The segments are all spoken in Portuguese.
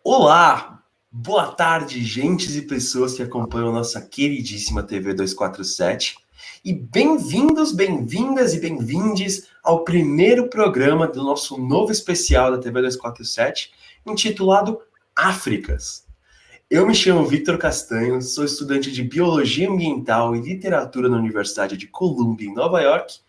Olá, boa tarde, gentes e pessoas que acompanham nossa queridíssima TV 247. E bem-vindos, bem-vindas e bem-vindes ao primeiro programa do nosso novo especial da TV 247, intitulado Áfricas. Eu me chamo Victor Castanho, sou estudante de Biologia Ambiental e Literatura na Universidade de Columbia, em Nova York,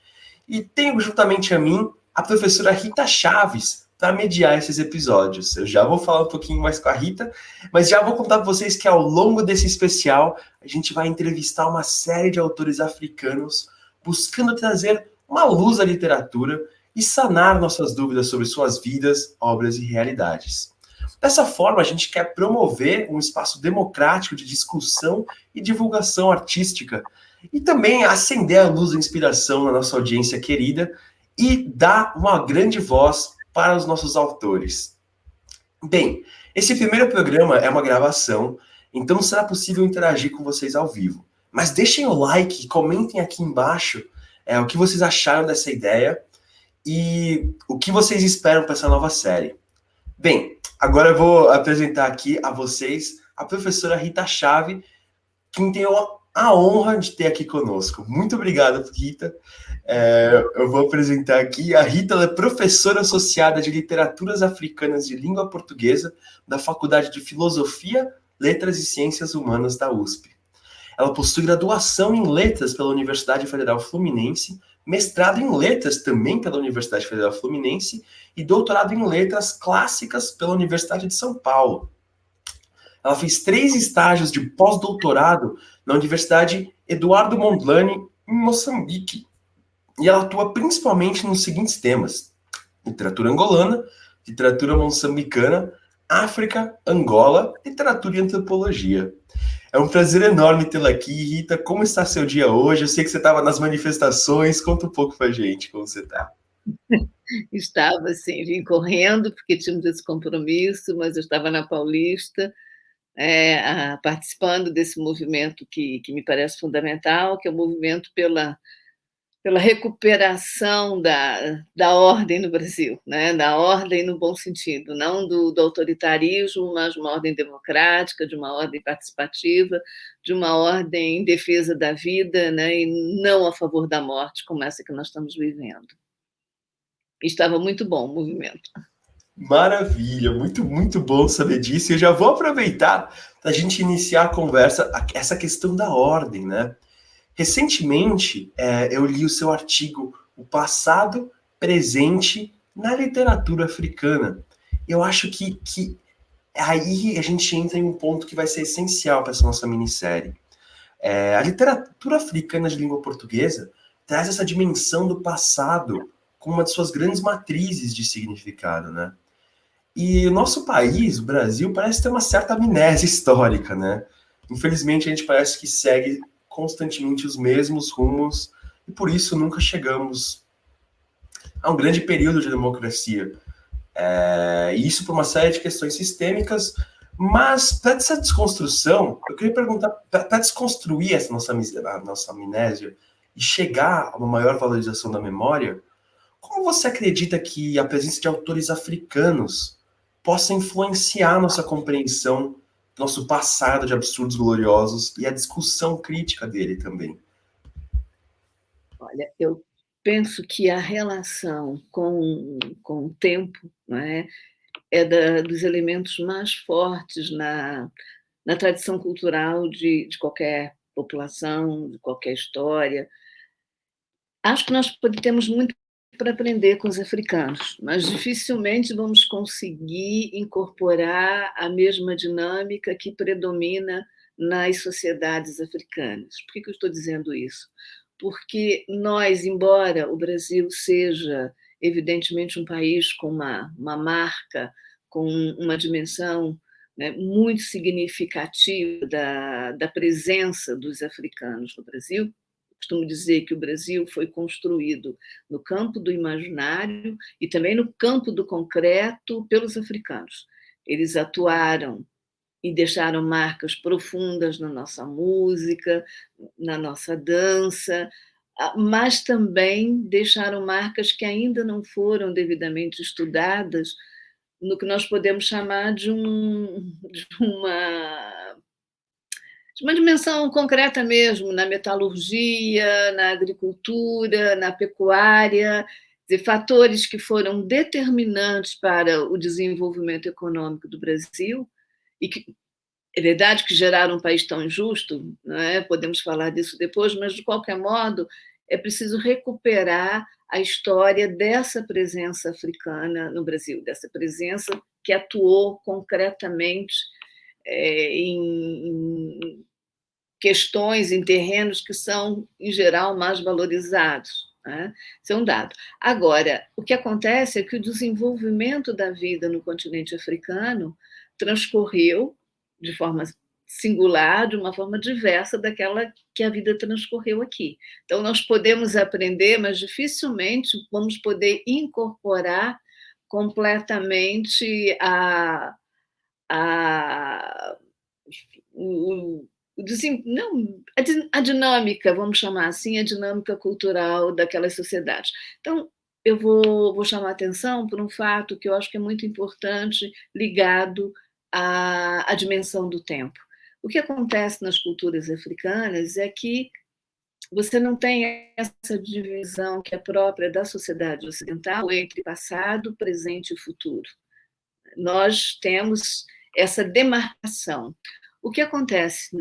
e tenho juntamente a mim a professora Rita Chaves para mediar esses episódios. Eu já vou falar um pouquinho mais com a Rita, mas já vou contar para vocês que ao longo desse especial a gente vai entrevistar uma série de autores africanos buscando trazer uma luz à literatura e sanar nossas dúvidas sobre suas vidas, obras e realidades. Dessa forma, a gente quer promover um espaço democrático de discussão e divulgação artística e também acender a luz da inspiração na nossa audiência querida e dar uma grande voz para os nossos autores. Bem, esse primeiro programa é uma gravação, então não será possível interagir com vocês ao vivo. Mas deixem o like e comentem aqui embaixo o que vocês acharam dessa ideia e o que vocês esperam para essa nova série. Bem, agora eu vou apresentar aqui a vocês a professora Rita Chaves, quem tem a honra de ter aqui conosco. Muito obrigado, Rita. Eu vou apresentar aqui a Rita, ela é professora associada de Literaturas Africanas de Língua Portuguesa da Faculdade de Filosofia, Letras e Ciências Humanas da USP. Ela possui graduação em Letras pela Universidade Federal Fluminense, mestrado em Letras também pela Universidade Federal Fluminense e doutorado em Letras Clássicas pela Universidade de São Paulo. Ela fez 3 estágios de pós-doutorado na Universidade Eduardo Mondlane, em Moçambique. E ela atua principalmente nos seguintes temas: literatura angolana, literatura moçambicana, África, Angola, literatura e antropologia. É um prazer enorme tê-la aqui, Rita. Como está seu dia hoje? Eu sei que você estava nas manifestações. Conta um pouco pra gente como você está. Estava, sim, vim correndo, porque tínhamos esse compromisso, mas eu estava na Paulista, participando desse movimento que me parece fundamental, que é o movimento pela recuperação da ordem no Brasil, né? Da ordem no bom sentido, não do autoritarismo, mas de uma ordem democrática, de uma ordem participativa, de uma ordem em defesa da vida, né? E não a favor da morte, como essa que nós estamos vivendo. Estava muito bom o movimento. Maravilha, muito, muito bom saber disso. E eu já vou aproveitar para a gente iniciar a conversa, essa questão da ordem, né? Recentemente, eu li o seu artigo O Passado Presente na Literatura Africana. Eu acho que aí a gente entra em um ponto que vai ser essencial para essa nossa minissérie. A literatura africana de língua portuguesa traz essa dimensão do passado como uma de suas grandes matrizes de significado, né? E o nosso país, o Brasil, parece ter uma certa amnésia histórica, né? Infelizmente, a gente parece que segue constantemente os mesmos rumos e por isso nunca chegamos a um grande período de democracia. E isso por uma série de questões sistêmicas, mas para essa desconstrução, eu queria perguntar, para desconstruir essa nossa amnésia e chegar a uma maior valorização da memória, como você acredita que a presença de autores africanos possa influenciar nossa compreensão do nosso passado de absurdos gloriosos e a discussão crítica dele também? Olha, eu penso que a relação com o tempo, né, dos elementos mais fortes na tradição cultural de qualquer população, de qualquer história. Acho que nós temos muito para aprender com os africanos, mas dificilmente vamos conseguir incorporar a mesma dinâmica que predomina nas sociedades africanas. Por que eu estou dizendo isso? Porque nós, embora o Brasil seja evidentemente um país com uma marca, com uma dimensão, né, muito significativa da presença dos africanos no Brasil, costumo dizer que o Brasil foi construído no campo do imaginário e também no campo do concreto pelos africanos. Eles atuaram e deixaram marcas profundas na nossa música, na nossa dança, mas também deixaram marcas que ainda não foram devidamente estudadas no que nós podemos chamar de uma dimensão concreta mesmo, na metalurgia, na agricultura, na pecuária, de fatores que foram determinantes para o desenvolvimento econômico do Brasil e que é verdade que geraram um país tão injusto, não é? Podemos falar disso depois, mas, de qualquer modo, é preciso recuperar a história dessa presença africana no Brasil, dessa presença que atuou concretamente em questões, em terrenos que são, em geral, mais valorizados. Né? Isso é um dado. Agora, o que acontece é que o desenvolvimento da vida no continente africano transcorreu de forma singular, de uma forma diversa daquela que a vida transcorreu aqui. Então, nós podemos aprender, mas dificilmente vamos poder incorporar completamente o, não, a dinâmica, vamos chamar assim, a dinâmica cultural daquelas sociedades. Então, eu vou chamar a atenção por um fato que eu acho que é muito importante, ligado à dimensão do tempo. O que acontece nas culturas africanas é que você não tem essa divisão que é própria da sociedade ocidental entre passado, presente e futuro. Nós temos essa demarcação. O que acontece,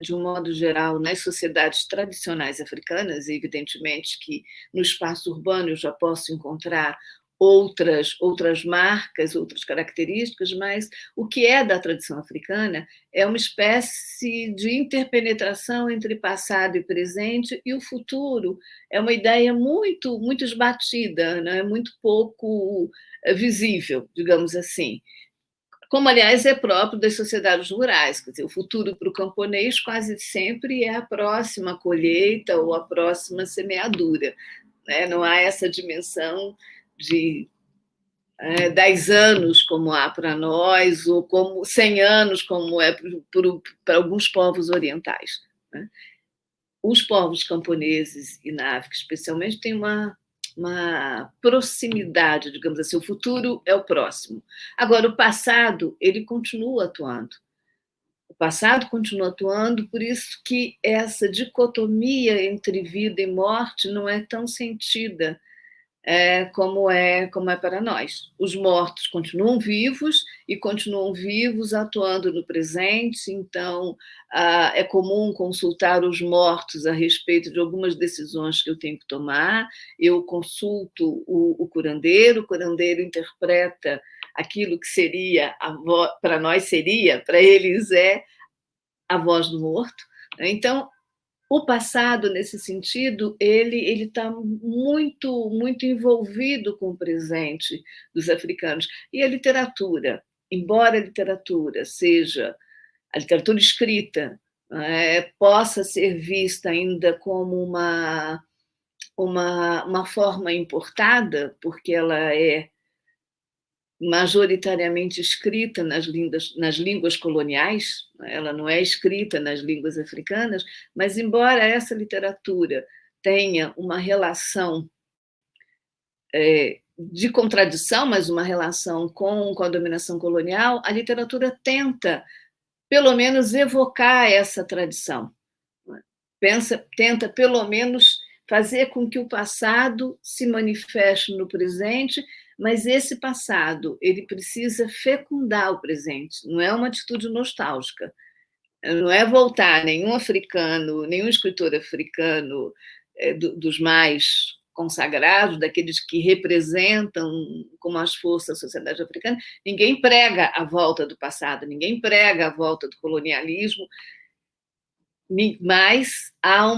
de um modo geral, nas sociedades tradicionais africanas, e evidentemente que no espaço urbano eu já posso encontrar outras marcas, outras características, mas o que é da tradição africana é uma espécie de interpenetração entre passado e presente, e o futuro é uma ideia muito, muito esbatida, né? Muito pouco visível, digamos assim. Como, aliás, é próprio das sociedades rurais. Quer dizer, o futuro para o camponês quase sempre é a próxima colheita ou a próxima semeadura. Né? Não há essa dimensão de 10 anos, como há para nós, ou como 100 anos, como é para alguns povos orientais. Né? Os povos camponeses e na África, especialmente, têm uma proximidade, digamos assim, o futuro é o próximo. Agora, o passado, ele continua atuando. O passado continua atuando, por isso que essa dicotomia entre vida e morte não é tão sentida como é para nós. Os mortos continuam vivos atuando no presente, então é comum consultar os mortos a respeito de algumas decisões que eu tenho que tomar, eu consulto o curandeiro interpreta aquilo que seria, para nós seria, para eles é a voz do morto. Então, o passado, nesse sentido, ele está muito, muito envolvido com o presente dos africanos. E a literatura, embora a literatura seja a literatura escrita, possa ser vista ainda como uma forma importada, porque ela é majoritariamente escrita nas línguas coloniais, ela não é escrita nas línguas africanas, mas embora essa literatura tenha uma relação de contradição, mas uma relação com a dominação colonial, a literatura tenta, pelo menos, evocar essa tradição. Tenta, pelo menos, fazer com que o passado se manifeste no presente, mas esse passado ele precisa fecundar o presente, não é uma atitude nostálgica, não é voltar nenhum africano, nenhum escritor africano dos mais consagrados, daqueles que representam com mais força a sociedade africana, ninguém prega a volta do passado, ninguém prega a volta do colonialismo, mas há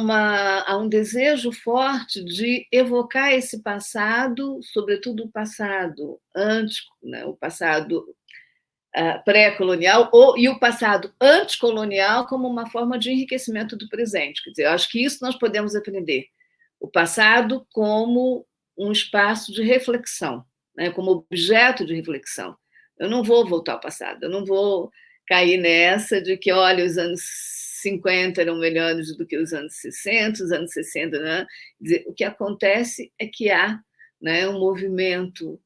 um desejo forte de evocar esse passado, sobretudo o passado antes, né, o passado pré-colonial e o passado anticolonial como uma forma de enriquecimento do presente. Quer dizer, eu acho que isso nós podemos aprender. O passado como um espaço de reflexão, né, como objeto de reflexão. Eu não vou voltar ao passado, eu não vou cair nessa de que, olha, os anos 50 eram melhores do que os anos 60, os anos 60, né? O que acontece é que há, né, um movimento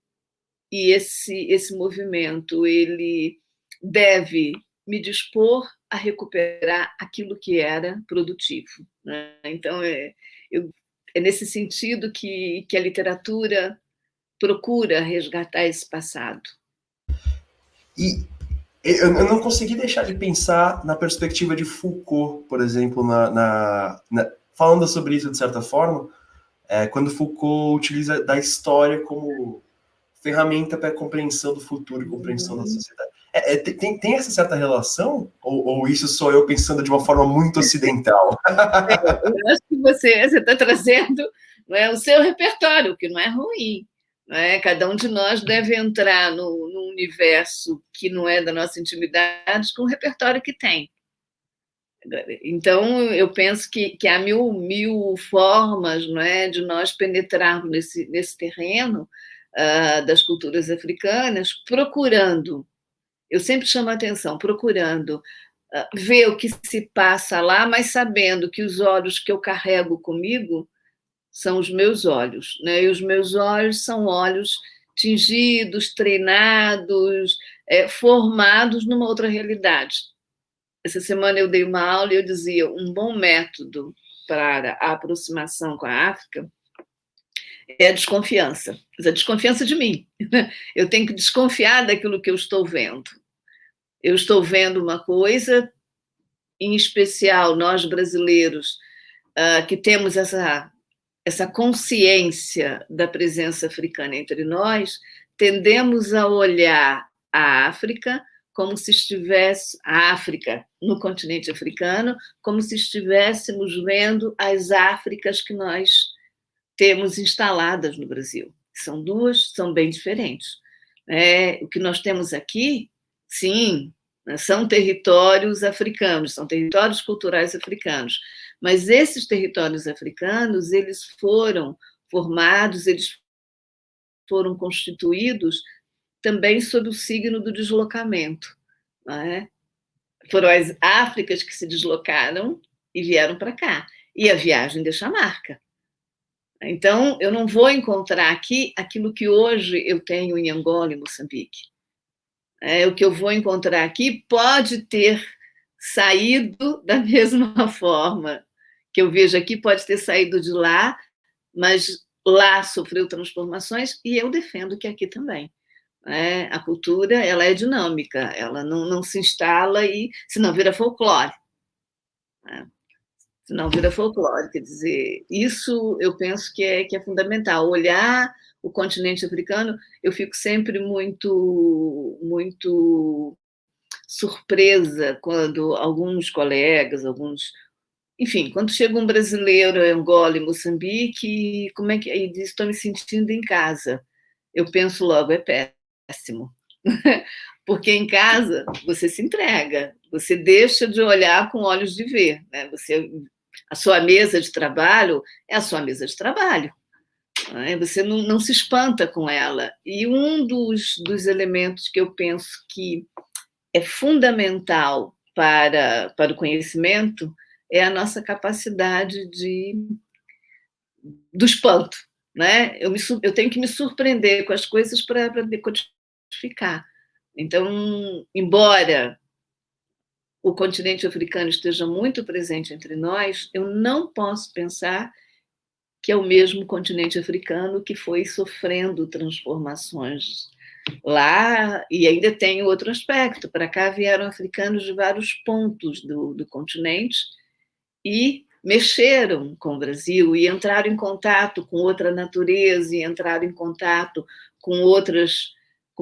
e esse movimento ele deve me dispor a recuperar aquilo que era produtivo, né? Então, é nesse sentido que a literatura procura resgatar esse passado. E eu não consegui deixar de pensar na perspectiva de Foucault, por exemplo, falando sobre isso de certa forma, quando Foucault utiliza da história como ferramenta para a compreensão do futuro e compreensão da sociedade. Tem essa certa relação? Ou isso sou eu pensando de uma forma muito ocidental? Eu acho que você está trazendo, não é, o seu repertório, que não é ruim. Não é? Cada um de nós deve entrar no universo que não é da nossa intimidade com o repertório que tem. Então, eu penso que há mil formas, não é, de nós penetrarmos nesse terreno das culturas africanas, procurando, eu sempre chamo a atenção, procurando ver o que se passa lá, mas sabendo que os olhos que eu carrego comigo são os meus olhos, né? E os meus olhos são olhos tingidos, treinados, formados numa outra realidade. Essa semana eu dei uma aula e eu dizia um bom método para a aproximação com a África é a desconfiança, mas a desconfiança de mim. Eu tenho que desconfiar daquilo que eu estou vendo. Eu estou vendo uma coisa, em especial nós brasileiros, que temos essa consciência da presença africana entre nós, tendemos a olhar a África como se estivesse a África no continente africano, como se estivéssemos vendo as Áfricas que nós temos instaladas no Brasil. São bem diferentes. O que nós temos aqui, sim, são territórios africanos, são territórios culturais africanos, mas esses territórios africanos, eles foram formados, eles foram constituídos também sob o signo do deslocamento. Não é? Foram as Áfricas que se deslocaram e vieram para cá. E a viagem deixa a marca. Então, eu não vou encontrar aqui aquilo que hoje eu tenho em Angola e Moçambique. O que eu vou encontrar aqui pode ter saído da mesma forma que eu vejo aqui, pode ter saído de lá, mas lá sofreu transformações e eu defendo que aqui também. A cultura, ela é dinâmica, ela não se instala e senão vira folclore. Senão vira folclore, quer dizer, isso eu penso que é fundamental. Olhar o continente africano, eu fico sempre muito surpresa quando alguns colegas, enfim, quando chega um brasileiro em Angola e Moçambique, como é que ele diz, estou me sentindo em casa? Eu penso logo, é péssimo. Porque em casa você se entrega, você deixa de olhar com olhos de ver, né? A sua mesa de trabalho é a sua mesa de trabalho. Você não se espanta com ela. E um dos elementos que eu penso que é fundamental para o conhecimento é a nossa capacidade do espanto. Né? Eu tenho que me surpreender com as coisas para decodificar. Então, embora o continente africano esteja muito presente entre nós, eu não posso pensar que é o mesmo continente africano que foi sofrendo transformações lá, e ainda tem outro aspecto. Para cá vieram africanos de vários pontos do continente e mexeram com o Brasil e entraram em contato com outra natureza e entraram em contato com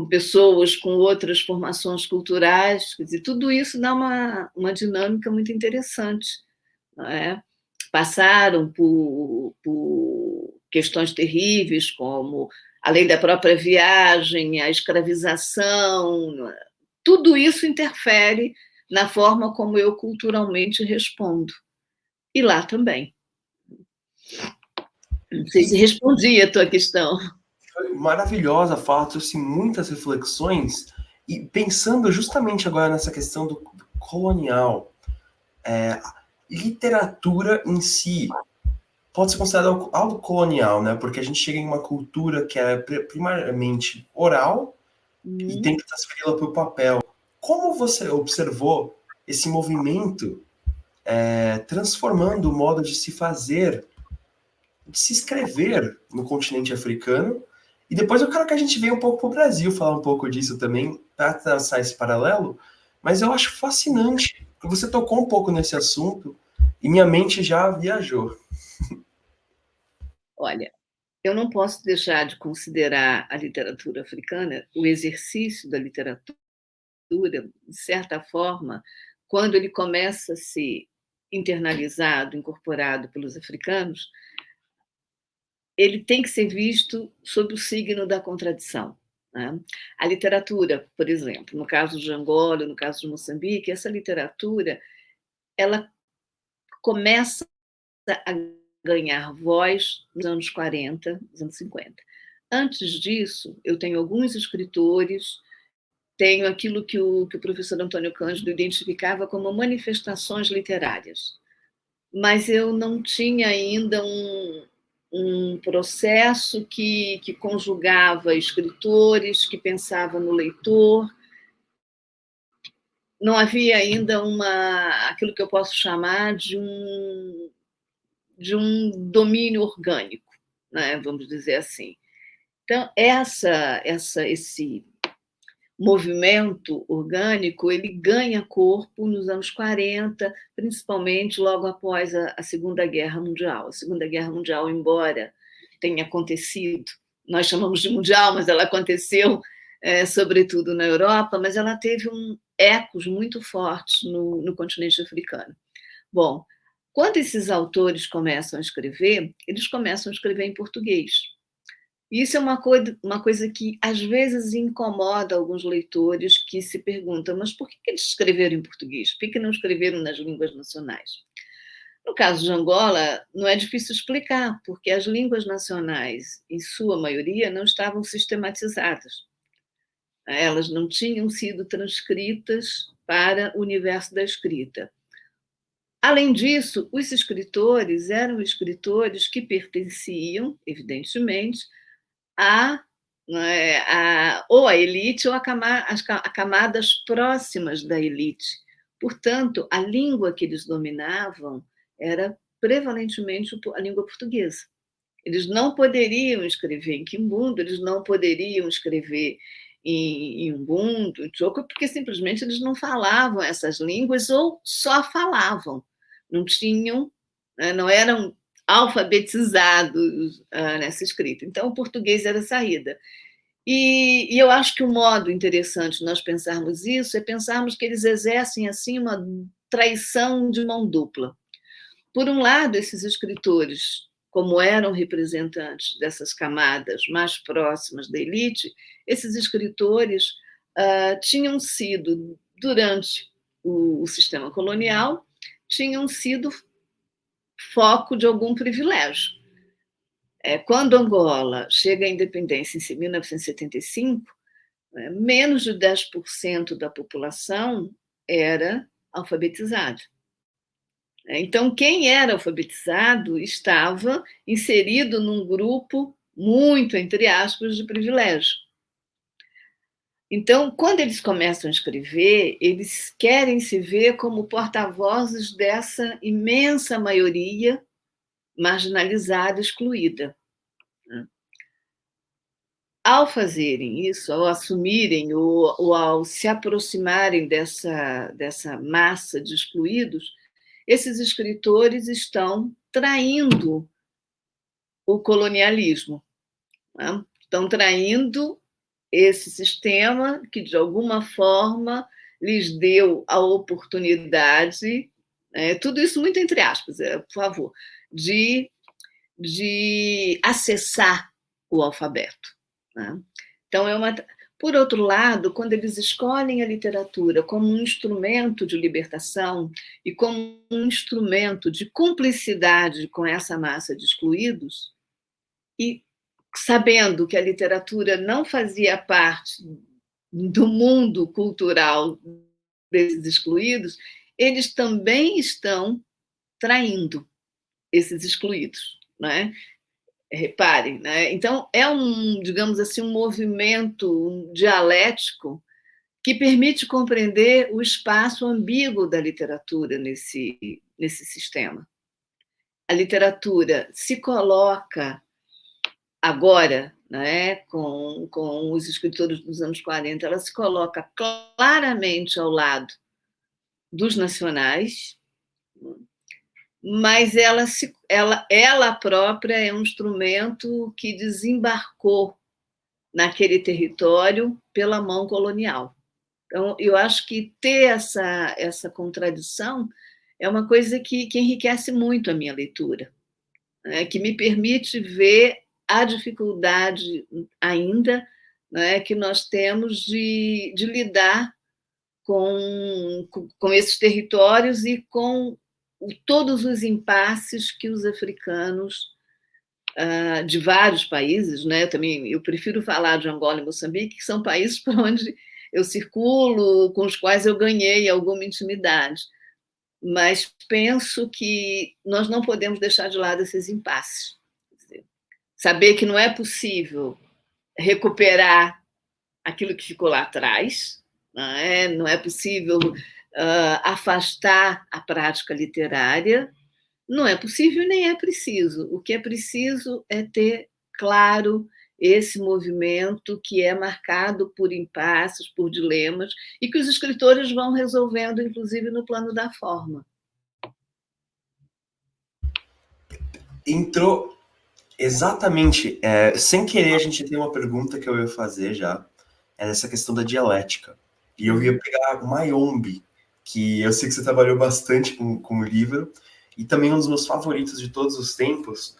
pessoas com outras formações culturais. Quer dizer, tudo isso dá uma dinâmica muito interessante. Não é? Passaram por questões terríveis, como, além da própria viagem, a escravização. Tudo isso interfere na forma como eu culturalmente respondo. E lá também. Não sei se respondi a tua questão. Foi maravilhosa a fala, trouxe muitas reflexões, e pensando justamente agora nessa questão do colonial, literatura em si, pode ser considerado algo colonial, né? Porque a gente chega em uma cultura que é primariamente oral e tem que transferi-la para o papel. Como você observou esse movimento transformando o modo de se fazer, de se escrever no continente africano? E depois eu quero que a gente venha um pouco para o Brasil falar um pouco disso também, para traçar esse paralelo. Mas eu acho fascinante, que você tocou um pouco nesse assunto e minha mente já viajou. Olha, eu não posso deixar de considerar a literatura africana, o exercício da literatura, de certa forma, quando ele começa a ser internalizado, incorporado pelos africanos, ele tem que ser visto sob o signo da contradição. Né? A literatura, por exemplo, no caso de Angola, no caso de Moçambique, essa literatura ela começa a ganhar voz nos anos 40, nos anos 50. Antes disso, eu tenho alguns escritores, tenho aquilo que o professor Antônio Cândido identificava como manifestações literárias, mas eu não tinha ainda um processo que conjugava escritores, que pensava no leitor. Não havia ainda aquilo que eu posso chamar de um domínio orgânico, né? Vamos dizer assim. Então, esse movimento orgânico ele ganha corpo nos anos 40, principalmente logo após a Segunda Guerra Mundial. A Segunda Guerra Mundial, embora tenha acontecido, nós chamamos de mundial, mas ela aconteceu sobretudo na Europa, mas ela teve ecos muito fortes no continente africano. Bom, quando esses autores começam a escrever, eles começam a escrever em português. Isso é uma coisa que às vezes incomoda alguns leitores que se perguntam, mas por que eles escreveram em português? Por que não escreveram nas línguas nacionais? No caso de Angola, não é difícil explicar, porque as línguas nacionais, em sua maioria, não estavam sistematizadas. Elas não tinham sido transcritas para o universo da escrita. Além disso, os escritores eram escritores que pertenciam, evidentemente, ou a elite ou as camadas próximas da elite. Portanto, a língua que eles dominavam era prevalentemente a língua portuguesa. Eles não poderiam escrever em Quimbundo, eles não poderiam escrever em Ubuntu, em Choco, porque simplesmente eles não falavam essas línguas ou só falavam. Não tinham, não eram alfabetizados nessa escrita. Então, o português era a saída. E eu acho que o modo interessante de nós pensarmos isso é pensarmos que eles exercem assim uma traição de mão dupla. Por um lado, esses escritores, como eram representantes dessas camadas mais próximas da elite, esses escritores tinham sido, durante o sistema colonial, tinham sido foco de algum privilégio. Quando Angola chega à independência em 1975, menos de 10% da população era alfabetizada. Então, quem era alfabetizado estava inserido num grupo muito, entre aspas, de privilégio. Então, quando eles começam a escrever, eles querem se ver como porta-vozes dessa imensa maioria marginalizada, excluída. Ao fazerem isso, ao assumirem ou ao se aproximarem dessa massa de excluídos, esses escritores estão traindo o colonialismo, né? Estão traindo esse sistema que, de alguma forma, lhes deu a oportunidade, tudo isso muito entre aspas, por favor, de acessar o alfabeto. Né? Então, por outro lado, quando eles escolhem a literatura como um instrumento de libertação e como um instrumento de cumplicidade com essa massa de excluídos, e sabendo que a literatura não fazia parte do mundo cultural desses excluídos, eles também estão traindo esses excluídos. né? Reparem, né? Então, é digamos assim, um movimento dialético que permite compreender o espaço ambíguo da literatura nesse sistema. A literatura se coloca agora, né, com os escritores dos anos 40, ela se coloca claramente ao lado dos nacionais, mas ela própria é um instrumento que desembarcou naquele território pela mão colonial. Então, eu acho que ter essa contradição é uma coisa que enriquece muito a minha leitura, né, que me permite ver a dificuldade ainda, né, que nós temos de lidar com esses territórios e com todos os impasses que os africanos de vários países, né? Eu prefiro falar de Angola e Moçambique, que são países por onde eu circulo, com os quais eu ganhei alguma intimidade. Mas penso que nós não podemos deixar de lado esses impasses. Saber que não é possível recuperar aquilo que ficou lá atrás, não é possível afastar a prática literária, não é possível nem é preciso. O que é preciso é ter claro esse movimento que é marcado por impasses, por dilemas, e que os escritores vão resolvendo, inclusive no plano da forma. Entrou exatamente. Sem querer, a gente tem uma pergunta que eu ia fazer já. É essa questão da dialética. E eu ia pegar Mayombe, que eu sei que você trabalhou bastante com o livro, e também um dos meus favoritos de todos os tempos.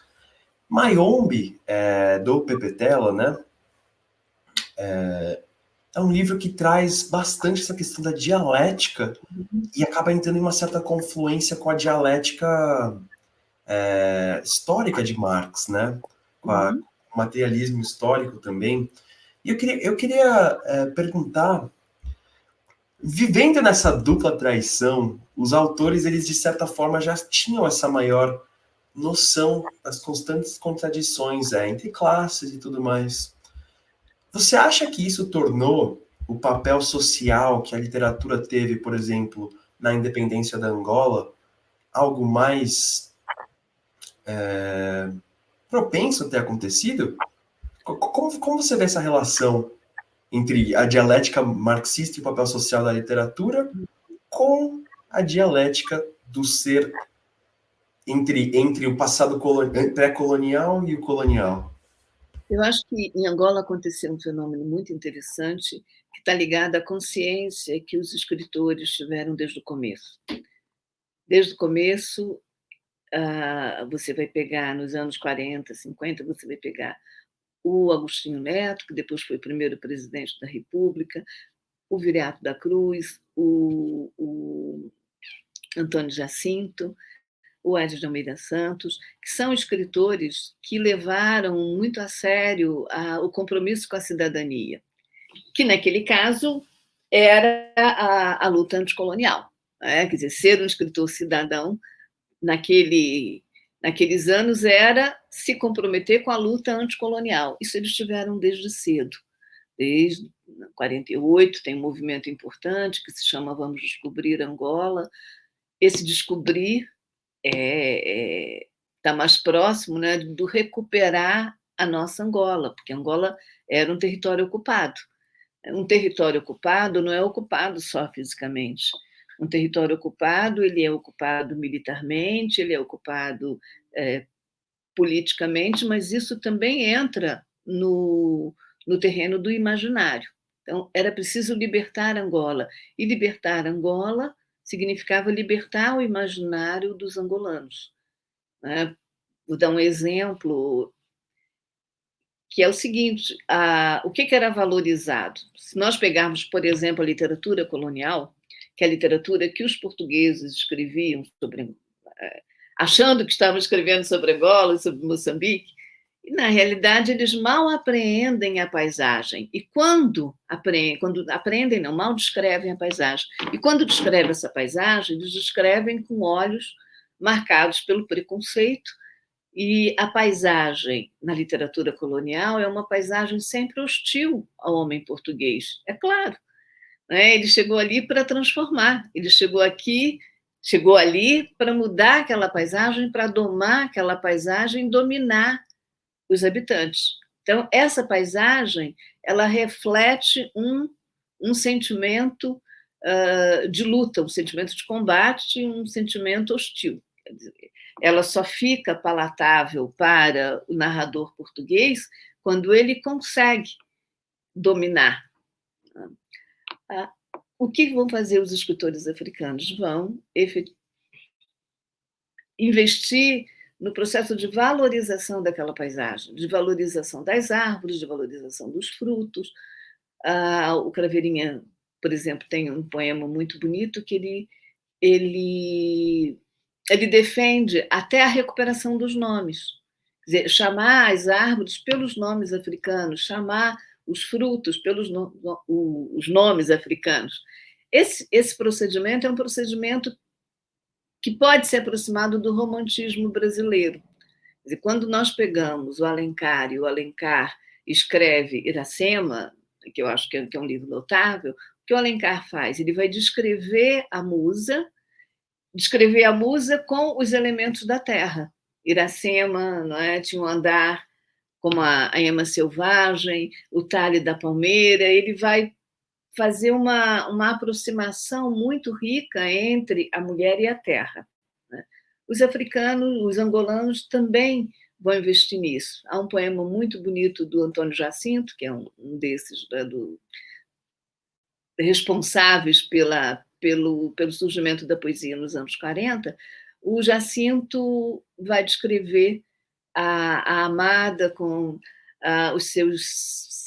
Mayombe, do Pepe Tela, né? É um livro que traz bastante essa questão da dialética e acaba entrando em uma certa confluência com a dialética histórica de Marx, né? Com o materialismo histórico também. E eu queria perguntar, vivendo nessa dupla traição, os autores, eles de certa forma já tinham essa maior noção das constantes contradições entre classes e tudo mais. Você acha que isso tornou o papel social que a literatura teve, por exemplo, na independência da Angola, algo mais propenso a ter acontecido? Como você vê essa relação entre a dialética marxista e o papel social da literatura com a dialética do ser entre o passado pré-colonial e o colonial? Eu acho que em Angola aconteceu um fenômeno muito interessante que está ligado à consciência que os escritores tiveram desde o começo. Desde o começo, você vai pegar nos anos 40, 50, você vai pegar o Agostinho Neto, que depois foi o primeiro presidente da República, o Viriato da Cruz, o Antônio Jacinto, o Aires de Almeida Santos, que são escritores que levaram muito a sério o compromisso com a cidadania, que naquele caso era a luta anticolonial. Quer dizer, ser um escritor cidadão naqueles anos era se comprometer com a luta anticolonial. Isso eles tiveram desde cedo. Desde 48 tem um movimento importante que se chama Vamos Descobrir Angola. Esse descobrir está mais próximo, né, do recuperar a nossa Angola, porque Angola era um território ocupado. Um território ocupado não é ocupado só fisicamente. Um território ocupado, ele é ocupado militarmente, ele é ocupado politicamente, mas isso também entra no terreno do imaginário. Então, era preciso libertar Angola. E libertar Angola significava libertar o imaginário dos angolanos. Vou dar um exemplo, que é o seguinte: o que era valorizado? Se nós pegarmos, por exemplo, a literatura colonial, que é a literatura que os portugueses escreviam achando que estavam escrevendo sobre Angola, sobre Moçambique, e, na realidade, eles mal apreendem a paisagem. E quando aprendem, não, mal descrevem a paisagem. E quando descrevem essa paisagem, eles descrevem com olhos marcados pelo preconceito E a paisagem na literatura colonial é uma paisagem sempre hostil ao homem português, é claro. Né? Ele chegou ali para transformar, ele chegou ali para mudar aquela paisagem, para domar aquela paisagem, dominar os habitantes. Então, essa paisagem, ela reflete um sentimento de luta, um sentimento de combate, um sentimento hostil. Quer dizer, ela só fica palatável para o narrador português quando ele consegue dominar. O que vão fazer os escritores africanos? Vão investir no processo de valorização daquela paisagem, de valorização das árvores, de valorização dos frutos. O Craveirinha, por exemplo, tem um poema muito bonito que ele defende até a recuperação dos nomes. Quer dizer, chamar as árvores pelos nomes africanos, chamar os frutos pelos os nomes africanos. Esse procedimento é um procedimento que pode ser aproximado do romantismo brasileiro. Quer dizer, quando nós pegamos o Alencar e o Alencar escreve Iracema, que eu acho que é um livro notável, o que o Alencar faz? Ele vai descrever a musa com os elementos da terra. Iracema, não é? Tinha um andar como a ema selvagem, o talhe da palmeira. Ele vai fazer uma aproximação muito rica entre a mulher e a terra. Né? Os africanos, os angolanos também vão investir nisso. Há um poema muito bonito do Antônio Jacinto, que é um desses responsáveis pelo surgimento da poesia nos anos 40. O Jacinto vai descrever a amada com os seus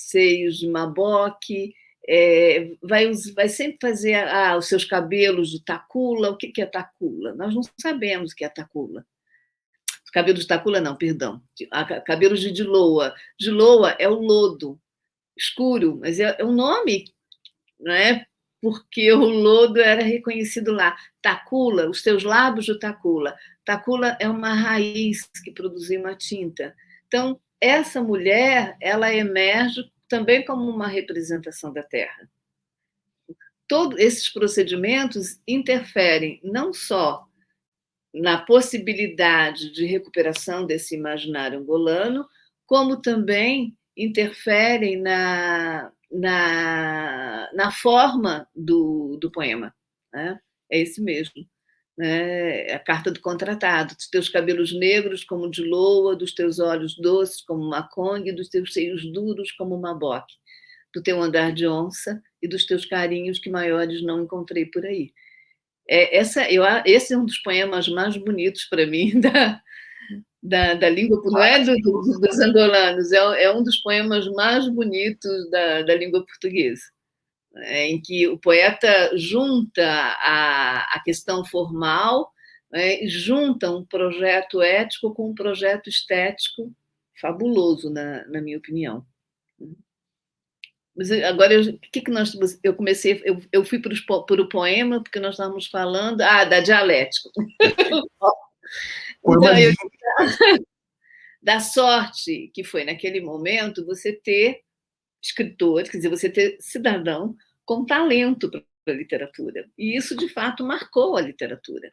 seios de maboque, vai sempre fazer os seus cabelos de tacula. O que é tacula? Nós não sabemos o que é tacula. Cabelos de tacula, não, perdão. Cabelos de diloa. Diloa é o lodo escuro, mas é um nome, não é? Porque o lodo era reconhecido lá. Tacula, os teus lábios de tacula. Tacula é uma raiz que produzia uma tinta. Então, essa mulher, ela emerge também como uma representação da terra. Todos esses procedimentos interferem não só na possibilidade de recuperação desse imaginário angolano, como também interferem na forma do poema. Né? É esse mesmo. Né? A carta do contratado, dos teus cabelos negros como de loa, dos teus olhos doces como macongue, dos teus seios duros como maboque, do teu andar de onça e dos teus carinhos que maiores não encontrei por aí. Esse é um dos poemas mais bonitos para mim da língua, não é dos angolanos, é um dos poemas mais bonitos da língua portuguesa, em que o poeta junta a questão formal, junta um projeto ético com um projeto estético fabuloso, na minha opinião. Mas agora, o que eu comecei, eu fui para o poema, porque nós estávamos falando, da dialética. Então, da sorte que foi, naquele momento, você ter escritor, quer dizer, você ter cidadão com talento para a literatura. E isso, de fato, marcou a literatura.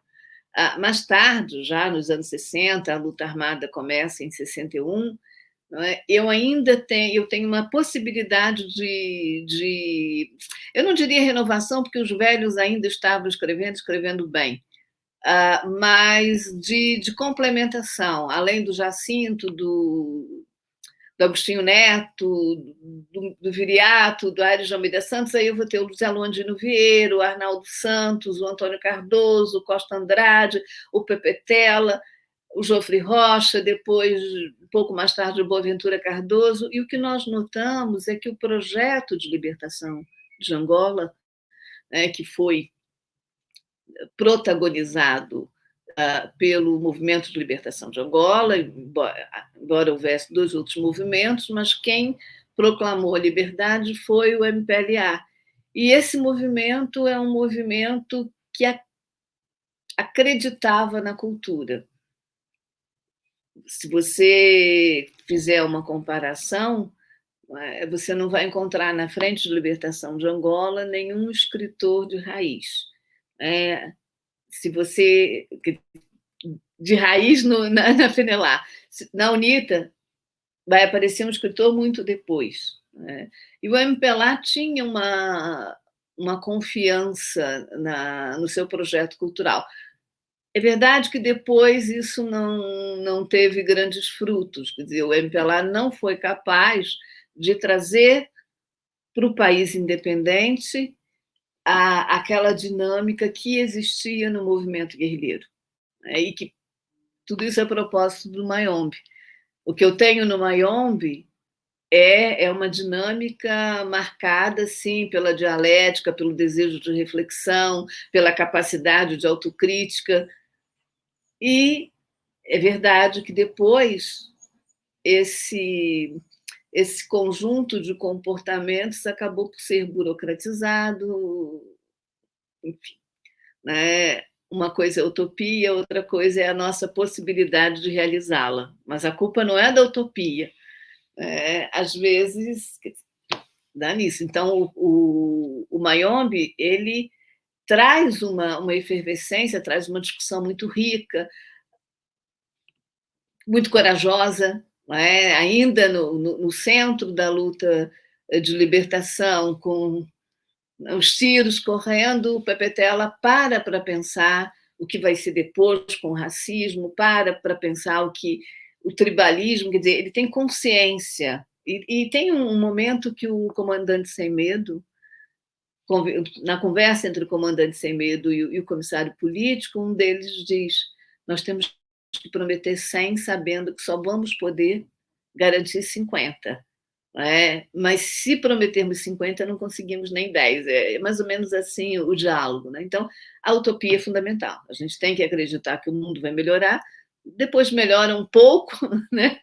Mais tarde, já nos anos 60, a luta armada começa em 61, não é? Eu tenho uma possibilidade eu não diria renovação, porque os velhos ainda estavam escrevendo bem, mas de complementação, além do Jacinto, do Agostinho Neto, do Viriato, do Aires de Almeida Santos. Aí eu vou ter o José Luandino Vieira, o Arnaldo Santos, o Antônio Cardoso, o Costa Andrade, o Pepe Tela, o Jofre Rocha, depois, um pouco mais tarde, o Boaventura Cardoso. E o que nós notamos é que o projeto de libertação de Angola, que foi protagonizado pelo movimento de libertação de Angola, embora houvesse dois outros movimentos, mas quem proclamou a liberdade foi o MPLA. E esse movimento é um movimento que acreditava na cultura. Se você fizer uma comparação, você não vai encontrar na Frente de Libertação de Angola nenhum escritor de raiz. Se você de raiz na FENELAR, na UNITA vai aparecer um escritor muito depois. E o MPLA tinha uma confiança no seu projeto cultural. É verdade que depois isso não teve grandes frutos, quer dizer, o MPLA não foi capaz de trazer para o país independente aquela dinâmica que existia no movimento guerrilheiro. E que tudo isso é propósito do Mayombe. O que eu tenho no Mayombe é uma dinâmica marcada, sim, pela dialética, pelo desejo de reflexão, pela capacidade de autocrítica. E é verdade que depois esse conjunto de comportamentos acabou por ser burocratizado, enfim, né? Uma coisa é utopia, outra coisa é a nossa possibilidade de realizá-la. Mas a culpa não é da utopia. Às vezes, dá nisso. Então, o Mayombe, ele traz uma efervescência, traz uma discussão muito rica, muito corajosa, ainda no centro da luta de libertação, com os tiros correndo, o Pepetela para pensar o que vai ser depois com o racismo, para pensar o tribalismo, quer dizer, ele tem consciência. E tem um momento que o comandante Sem Medo, na conversa entre o comandante Sem Medo e o comissário político, um deles diz: nós temos que prometer 100, sabendo que só vamos poder garantir 50. Mas se prometermos 50, não conseguimos nem 10. É mais ou menos assim o diálogo. Então, a utopia é fundamental. A gente tem que acreditar que o mundo vai melhorar, depois melhora um pouco, né?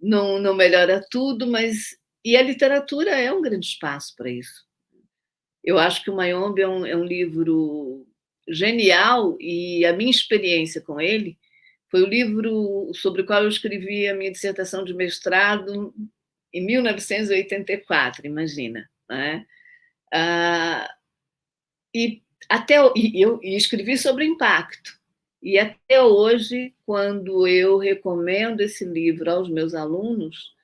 Não melhora tudo, mas... E a literatura é um grande espaço para isso. Eu acho que o Mayombe é um livro genial, e a minha experiência com ele foi o livro sobre o qual eu escrevi a minha dissertação de mestrado em 1984, imagina. E eu escrevi sobre impacto. E até hoje, quando eu recomendo esse livro aos meus alunos,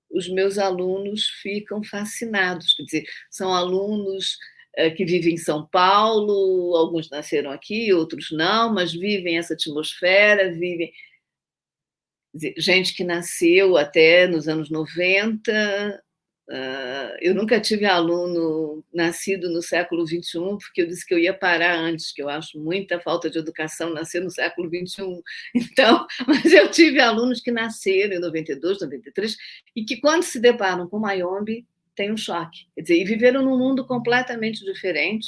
os meus alunos ficam fascinados. Quer dizer, são alunos que vivem em São Paulo, alguns nasceram aqui, outros não, mas vivem essa atmosfera, vivem... Gente que nasceu até nos anos 90. Eu nunca tive aluno nascido no século XXI, porque eu disse que eu ia parar antes, que eu acho muita falta de educação nascer no século XXI. Então, mas eu tive alunos que nasceram em 92, 93, e que, quando se deparam com Mayombe, têm um choque. Quer dizer, e viveram num mundo completamente diferente.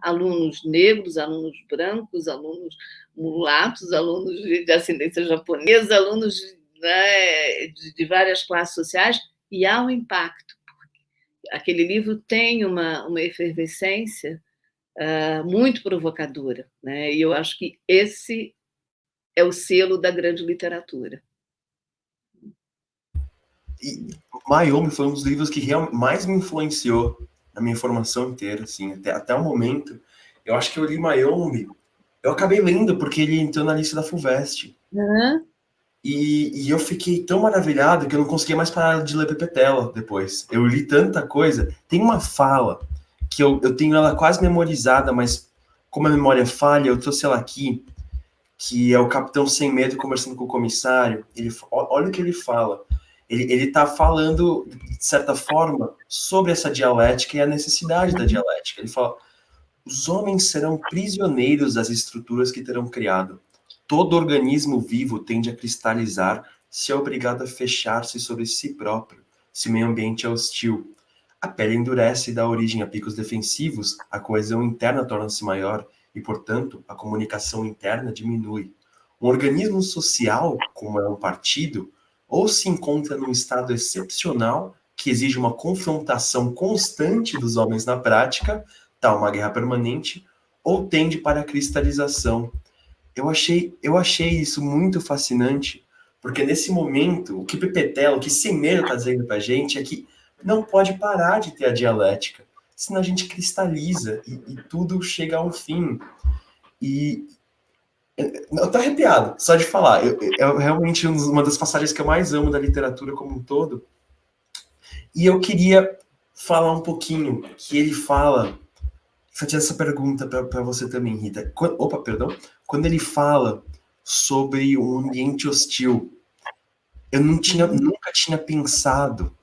Alunos negros, alunos brancos, alunos mulatos, alunos de ascendência japonesa, alunos, né, de várias classes sociais, e há um impacto. Aquele livro tem uma efervescência muito provocadora, né? E eu acho que esse é o selo da grande literatura. E Mayombe foi um dos livros que mais me influenciou na minha formação inteira, assim, até o momento. Eu acho que eu li Mayombe, eu acabei lendo porque ele entrou na lista da FUVEST. Uhum. E eu fiquei tão maravilhado que eu não conseguia mais parar de ler Pepetela depois. Eu li tanta coisa. Tem uma fala que eu tenho ela quase memorizada, mas como a memória falha, eu trouxe ela aqui, que é o Capitão Sem Medo conversando com o comissário. Olha o que ele fala. Ele está falando, de certa forma, sobre essa dialética e a necessidade da dialética. Ele fala: os homens serão prisioneiros das estruturas que terão criado. Todo organismo vivo tende a cristalizar, se é obrigado a fechar-se sobre si próprio, se o meio ambiente é hostil. A pele endurece e dá origem a picos defensivos, a coesão interna torna-se maior e, portanto, a comunicação interna diminui. Um organismo social, como é um partido, ou se encontra num estado excepcional, que exige uma confrontação constante dos homens na prática, tal uma guerra permanente, ou tende para a cristalização. Eu achei isso muito fascinante, Porque nesse momento, o que Pipitetto, o que Semedo está dizendo para a gente é que não pode parar de ter a dialética, senão a gente cristaliza e tudo chega a um fim. E eu tô arrepiado, só de falar. É realmente uma das passagens que eu mais amo da literatura como um todo. E eu queria falar um pouquinho que ele fala. Fazer essa pergunta para você também, Rita. Opa, perdão. Quando ele fala sobre um ambiente hostil, eu nunca tinha pensado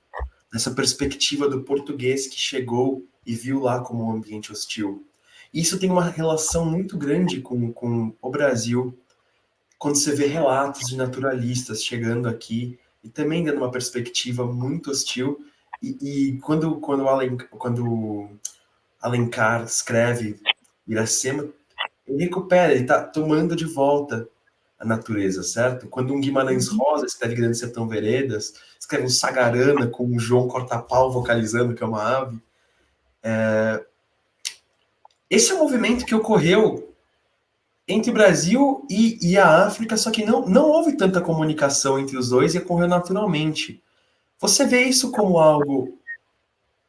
nessa perspectiva do português que chegou e viu lá como um ambiente hostil. Isso tem uma relação muito grande com o Brasil, quando você vê relatos de naturalistas chegando aqui e também dando uma perspectiva muito hostil. E quando Alencar escreve Iracema, ele recupera, ele está tomando de volta a natureza, certo? Quando um Guimarães Rosa escreve Grande Sertão Veredas, escreve um Sagarana com o João Corta-Pau vocalizando, que é uma ave. Esse é um movimento que ocorreu entre o Brasil e a África, só que não houve tanta comunicação entre os dois e ocorreu naturalmente. Você vê isso como algo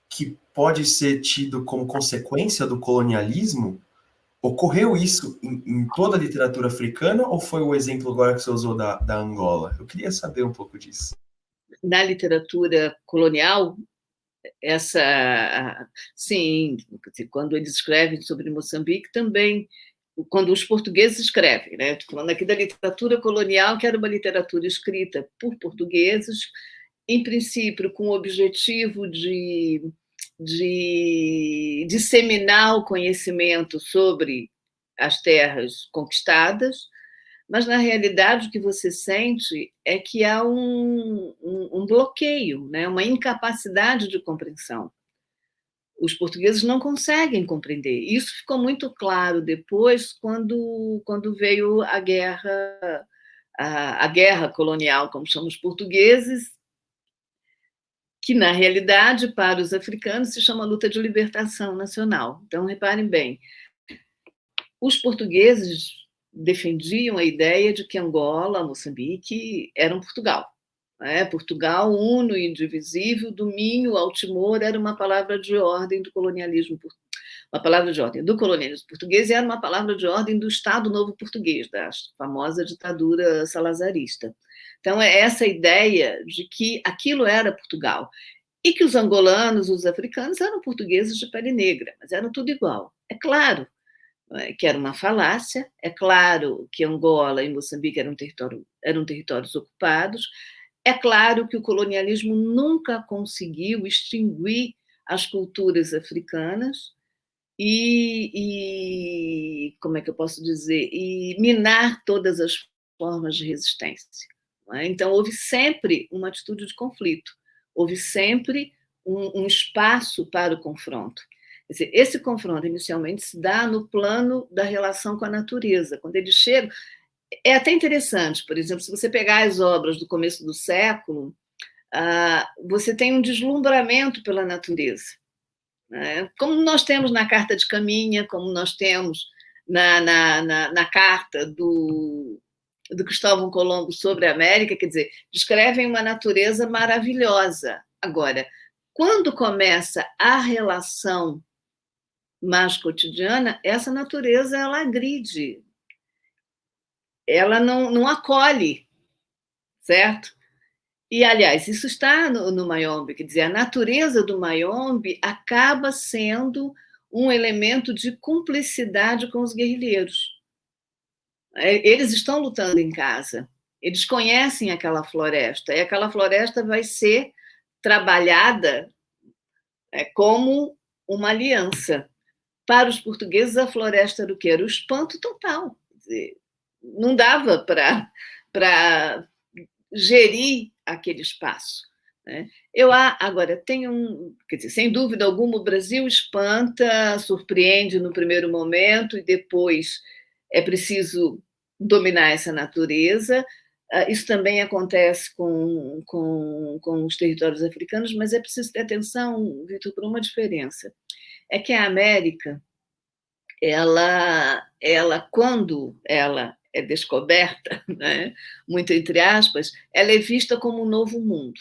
que pode ser tido como consequência do colonialismo? Ocorreu isso em toda a literatura africana ou foi o exemplo agora que você usou da Angola? Eu queria saber um pouco disso. Na literatura colonial, sim, quando eles escrevem sobre Moçambique, também, quando os portugueses escrevem, né? Estou falando aqui da literatura colonial, que era uma literatura escrita por portugueses, em princípio, com o objetivo de disseminar o conhecimento sobre as terras conquistadas, mas, na realidade, o que você sente é que há um bloqueio, né? Uma incapacidade de compreensão. Os portugueses não conseguem compreender. Isso ficou muito claro depois, quando veio a guerra colonial, como chamam os portugueses, que, na realidade, para os africanos, se chama luta de libertação nacional. Então, reparem bem, os portugueses defendiam a ideia de que Angola, Moçambique, eram Portugal. Né? Portugal, uno e indivisível, domínio ao Timor era uma palavra de ordem do colonialismo, uma palavra de ordem do colonialismo português e era uma palavra de ordem do Estado Novo Português, da famosa ditadura salazarista. Então, é essa ideia de que aquilo era Portugal e que os angolanos, os africanos, eram portugueses de pele negra, mas eram tudo igual. É claro que era uma falácia, é claro que Angola e Moçambique eram territórios ocupados, é claro que o colonialismo nunca conseguiu extinguir as culturas africanas como é que eu posso dizer, e minar todas as formas de resistência. Então, houve sempre uma atitude de conflito, houve sempre um espaço para o confronto. Quer dizer, esse confronto inicialmente se dá no plano da relação com a natureza. Quando eles chegam, é até interessante, por exemplo, se você pegar as obras do começo do século, você tem um deslumbramento pela natureza. Né? Como nós temos na Carta de Caminha, como nós temos na carta do Cristóvão Colombo sobre a América, quer dizer, descrevem uma natureza maravilhosa. Agora, quando começa a relação mais cotidiana, essa natureza ela agride, ela não acolhe, certo? E, aliás, isso está no Mayombe, quer dizer, a natureza do Mayombe acaba sendo um elemento de cumplicidade com os guerrilheiros. Eles estão lutando em casa, eles conhecem aquela floresta, e aquela floresta vai ser trabalhada como uma aliança. Para os portugueses, a floresta era o quê? Era o espanto total. Quer dizer, não dava para gerir aquele espaço. Né? Agora, quer dizer, sem dúvida alguma, o Brasil espanta, surpreende no primeiro momento e depois é preciso dominar essa natureza. Isso também acontece com os territórios africanos, mas é preciso ter atenção, Vitor, por uma diferença. É que a América, quando ela é descoberta, né? Muito entre aspas, ela é vista como um novo mundo.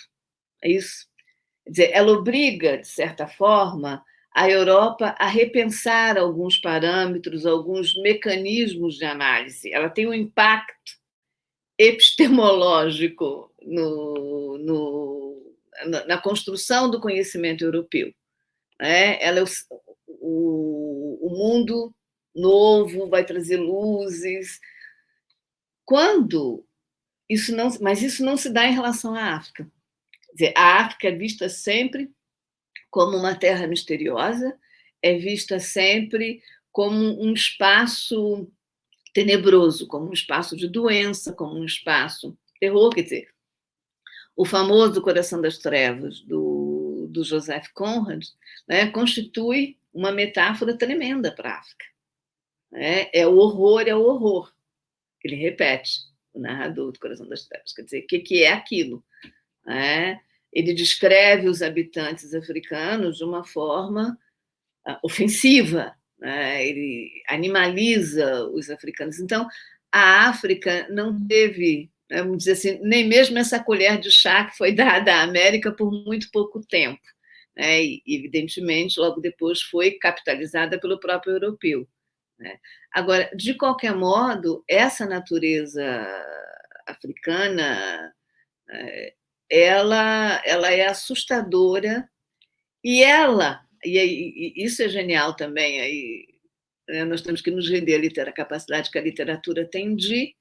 É isso. Quer dizer, ela obriga, de certa forma, a Europa a repensar alguns parâmetros, alguns mecanismos de análise. Ela tem um impacto epistemológico na construção do conhecimento europeu. Né? Ela é o mundo novo vai trazer luzes. Quando isso não, mas isso não se dá em relação à África. Quer dizer, a África é vista sempre como uma terra misteriosa, é vista sempre como um espaço tenebroso, como um espaço de doença, como um espaço de terror. Quer dizer, o famoso Coração das Trevas, do Joseph Conrad, né, constitui uma metáfora tremenda para a África. É o horror, ele repete, o narrador do Coração das Trevas. Quer dizer, o que é aquilo? Ele descreve os habitantes africanos de uma forma ofensiva, né? Ele animaliza os africanos. Então, a África não teve, vamos dizer assim, nem mesmo essa colher de chá que foi dada à América por muito pouco tempo. Né? E, evidentemente, logo depois foi capitalizada pelo próprio europeu. Né? Agora, de qualquer modo, essa natureza africana, ela é assustadora e isso é genial também, aí, né, nós temos que nos render à capacidade que a literatura tem de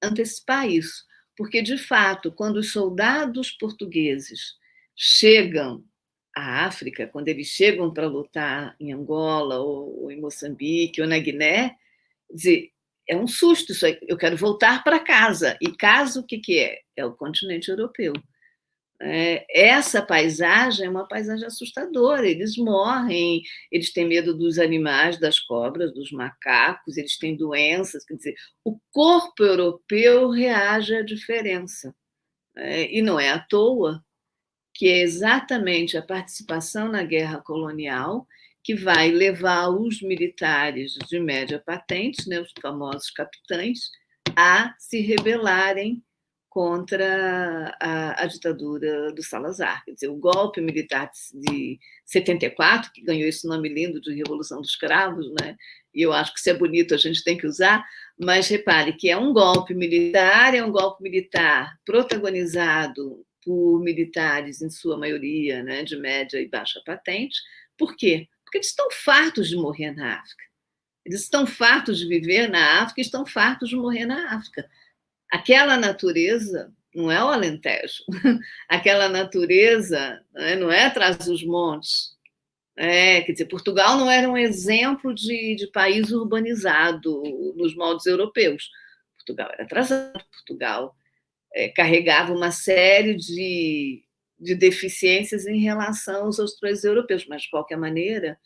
antecipar isso, porque, de fato, quando os soldados portugueses chegam à África, quando eles chegam para lutar em Angola ou em Moçambique ou na Guiné, dizer, é um susto isso aí, eu quero voltar para casa. E casa, o que é? É o continente europeu. Essa paisagem é uma paisagem assustadora. Eles morrem, eles têm medo dos animais, das cobras, dos macacos, eles têm doenças. Quer dizer, o corpo europeu reage à diferença. E não é à toa que é exatamente a participação na guerra colonial que vai levar os militares de média patente, né, os famosos capitães, a se rebelarem contra a ditadura do Salazar. Quer dizer, o golpe militar de 74, que ganhou esse nome lindo de Revolução dos Cravos, né? E eu acho que se é bonito a gente tem que usar, mas repare que é um golpe militar protagonizado por militares, em sua maioria, né, de média e baixa patente. Por quê? Porque eles estão fartos de morrer na África. Eles estão fartos de viver na África e estão fartos de morrer na África. Aquela natureza não é o Alentejo, aquela natureza não é atrás dos montes. Quer dizer, Portugal não era um exemplo de país urbanizado nos moldes europeus. Portugal era atrasado, Portugal carregava uma série de deficiências em relação aos outros países europeus, mas, de qualquer maneira,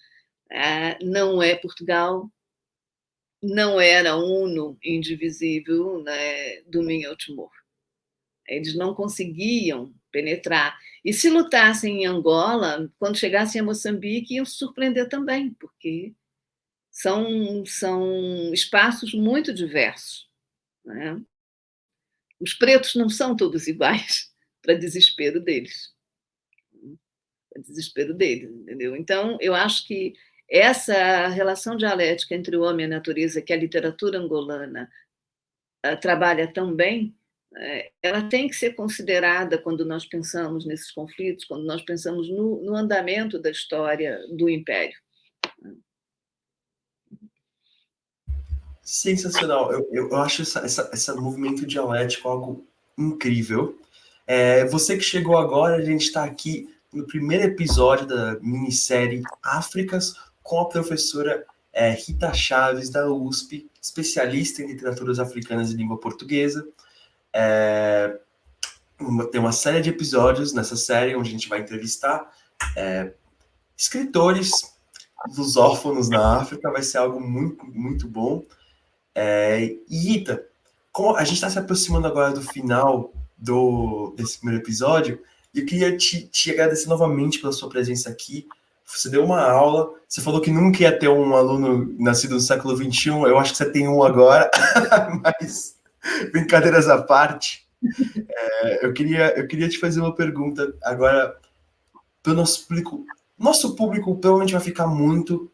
não é Portugal, não era uno, indivisível, né, do Minho ao Timor. Eles não conseguiam penetrar. E se lutassem em Angola, quando chegassem a Moçambique, iam se surpreender também, porque são espaços muito diversos. Né? Os pretos não são todos iguais, para desespero deles. Para desespero deles, entendeu? Então, eu acho que essa relação dialética entre o homem e a natureza, que a literatura angolana trabalha tão bem, ela tem que ser considerada quando nós pensamos nesses conflitos, quando nós pensamos no andamento da história do Império. Sensacional. Eu acho esse movimento dialético algo incrível. Você que chegou agora, a gente está aqui no primeiro episódio da minissérie Áfricas com a professora Rita Chaves, da USP, especialista em literaturas africanas e língua portuguesa. Tem uma série de episódios nessa série onde a gente vai entrevistar escritores lusófonos na África. Vai ser algo muito, muito bom. E Rita, como a gente está se aproximando agora do final desse primeiro episódio, e eu queria te agradecer novamente pela sua presença aqui, Você deu uma aula, você falou que nunca ia ter um aluno nascido no século XXI, eu acho que você tem um agora, mas brincadeiras à parte, eu queria te fazer uma pergunta agora para o nosso público. Nosso público provavelmente vai ficar muito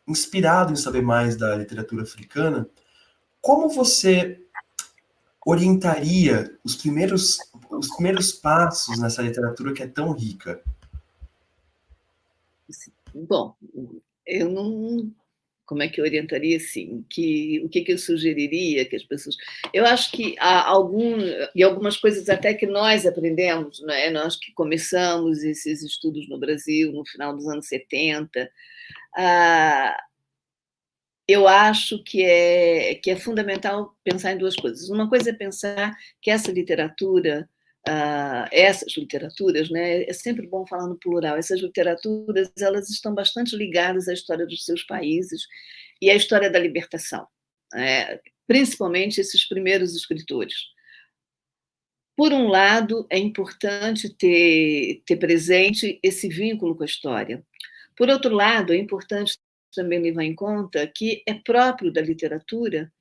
inspirado em saber mais da literatura africana. Como você orientaria os primeiros passos nessa literatura que é tão rica? Bom, eu não. Como é que eu orientaria, assim? O que eu sugeriria que as pessoas. Eu acho que há algumas coisas até que nós aprendemos, né? Nós que começamos esses estudos no Brasil no final dos anos 70, ah, eu acho que é fundamental pensar em duas coisas. Uma coisa é pensar que essa literatura, essas literaturas, né, é sempre bom falar no plural, essas literaturas elas estão bastante ligadas à história dos seus países e à história da libertação, né, principalmente esses primeiros escritores. Por um lado, é importante ter presente esse vínculo com a história. Por outro lado, é importante também levar em conta que é próprio da literatura